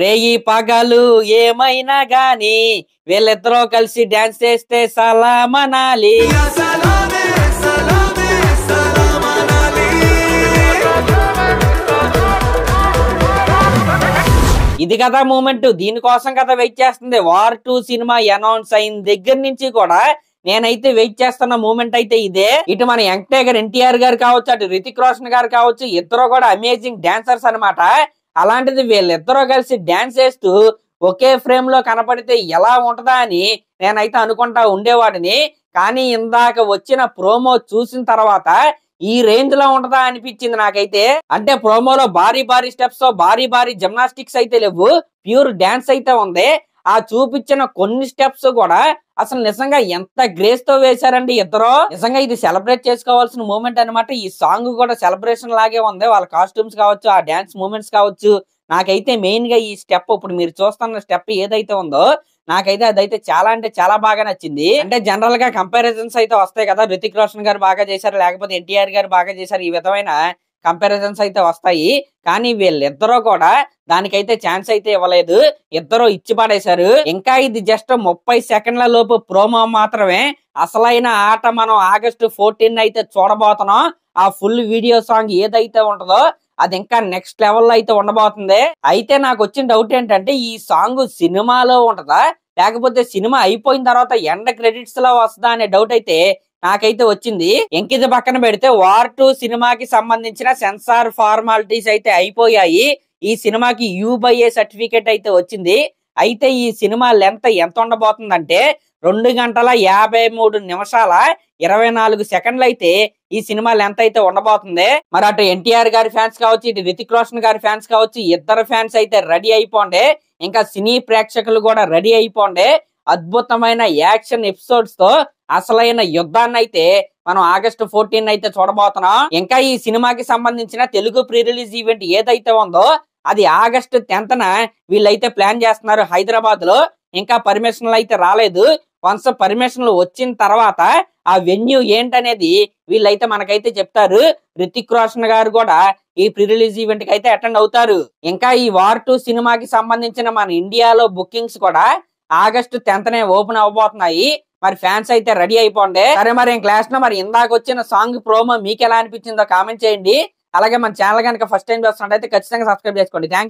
రేయి పగలు ఏమైనా గాని వీళ్ళిద్దరూ కలిసి డాన్స్ చేస్తే సలామనాలి. ఇది కదా మూమెంట్. దీనికోసం కదా వెయిట్ చేస్తుంది. వార్ 2 సినిమా అనౌన్స్ అయిన దగ్గర నుంచి కూడా నేనైతే వెయిట్ చేస్తున్న మూమెంట్ అయితే ఇదే. ఇటు మన యంగ్ టైగర్ ఎన్టీఆర్ గారు కావచ్చు, అటు రితిక్ రోషన్ గారు కావచ్చు, ఇద్దరు కూడా అమేజింగ్ డాన్సర్స్ అనమాట. అలాంటిది వీళ్ళిద్దరూ కలిసి డాన్స్ చేస్తూ ఒకే ఫ్రేమ్ లో కనపడితే ఎలా ఉంటదా అని నేనైతే అనుకుంటా ఉండేవాడిని. కానీ ఇందాక వచ్చిన ప్రోమో చూసిన తర్వాత ఈ రేంజ్ లో ఉంటదా అనిపించింది నాకైతే. అంటే ప్రోమోలో భారీ భారీ స్టెప్స్, భారీ భారీ జిమ్నాస్టిక్స్ అయితే లేవు, ప్యూర్ డాన్స్ అయితే ఉంది. ఆ చూపించిన కొన్ని స్టెప్స్ కూడా అసలు నిజంగా ఎంత గ్రేస్ తో వేశారండి ఇద్దరు. నిజంగా ఇది సెలబ్రేట్ చేసుకోవాల్సిన మూమెంట్ అనమాట. ఈ సాంగ్ కూడా సెలబ్రేషన్ లాగే ఉంది. వాళ్ళ కాస్ట్యూమ్స్ కావచ్చు, ఆ డాన్స్ మూమెంట్స్ కావచ్చు. నాకైతే మెయిన్ గా ఈ స్టెప్, ఇప్పుడు మీరు చూస్తున్న స్టెప్ ఏదైతే ఉందో నాకైతే అదైతే చాలా అంటే చాలా బాగా నచ్చింది. అంటే జనరల్ గా కంపారిజన్స్ అయితే వస్తాయి కదా, రితిక్ రోషన్ గారు బాగా చేశారు, లేకపోతే ఎన్టీఆర్ గారు బాగా చేశారు, ఈ విధమైన కంపారిజన్స్ అయితే వస్తాయి. కానీ వీళ్ళిద్దరూ కూడా దానికైతే ఛాన్స్ అయితే ఇవ్వలేదు, ఇద్దరు ఇచ్చి పడేశారు. ఇంకా ఇది జస్ట్ 30 సెకండ్ల లోపు ప్రోమో మాత్రమే. అసలైన ఆట మనం ఆగస్టు 14 అయితే చూడబోతున్నాం. ఆ ఫుల్ వీడియో సాంగ్ ఏదైతే ఉంటుందో అది ఇంకా నెక్స్ట్ లెవెల్ లో అయితే ఉండబోతుంది. అయితే నాకు వచ్చిన డౌట్ ఏంటంటే, ఈ సాంగ్ సినిమాలో ఉంటదా లేకపోతే సినిమా అయిపోయిన తర్వాత ఎండ్ క్రెడిట్స్ లో వస్తుందా అనే డౌట్ అయితే నాకైతే వచ్చింది. ఇంకిది పక్కన పెడితే వార్ 2 సినిమాకి సంబంధించిన సెన్సార్ ఫార్మాలిటీస్ అయితే అయిపోయాయి. ఈ సినిమాకి U/A సర్టిఫికేట్ అయితే వచ్చింది. అయితే ఈ సినిమా లెంత్ ఎంత ఉండబోతుందంటే 2 గంటల 53 నిమిషాల 24 సెకండ్లు అయితే ఈ సినిమా లెంత్ అయితే ఉండబోతుంది. మరి అటు ఎన్టీఆర్ గారి ఫ్యాన్స్ కావచ్చు, ఇటు రితిక్ రోషన్ గారి ఫ్యాన్స్ కావచ్చు, ఇద్దరు ఫ్యాన్స్ అయితే రెడీ అయిపోండి. ఇంకా సినీ ప్రేక్షకులు కూడా రెడీ అయిపోండి. అద్భుతమైన యాక్షన్ ఎపిసోడ్స్ తో అసలైన యుద్ధాన్ని అయితే మనం ఆగస్టు 14 అయితే చూడబోతున్నాం. ఇంకా ఈ సినిమాకి సంబంధించిన తెలుగు ప్రీ రిలీజ్ ఈవెంట్ ఏదైతే ఉందో అది ఆగస్టు 10న వీళ్ళైతే ప్లాన్ చేస్తున్నారు హైదరాబాద్ లో. ఇంకా పర్మిషన్లు అయితే రాలేదు. వన్స్ పర్మిషన్లు వచ్చిన తర్వాత ఆ వెన్యూ ఏంటనేది వీళ్ళైతే మనకైతే చెప్తారు. రితిక్ రోషన్ గారు కూడా ఈ ప్రీ రిలీజ్ ఈవెంట్ కి అయితే అటెండ్ అవుతారు. ఇంకా ఈ వార్ 2 సినిమాకి సంబంధించిన మన ఇండియాలో బుకింగ్స్ కూడా ఆగస్టు 10నే ఓపెన్ అవబోతున్నాయి. మరి ఫ్యాన్స్ అయితే రెడీ అయిపోండి. సరే, మరి క్లాస్ లో మరి ఇందాక వచ్చిన సాంగ్ ప్రోమో మీకు ఎలా అనిపించిందో కామెంట్ చేయండి. అలాగే మన ఛానల్ కనుక ఫస్ట్ టైం చూస్తున్నట్టయితే ఖచ్చితంగా సబ్స్క్రైబ్ చేసుకోండి. Thank you.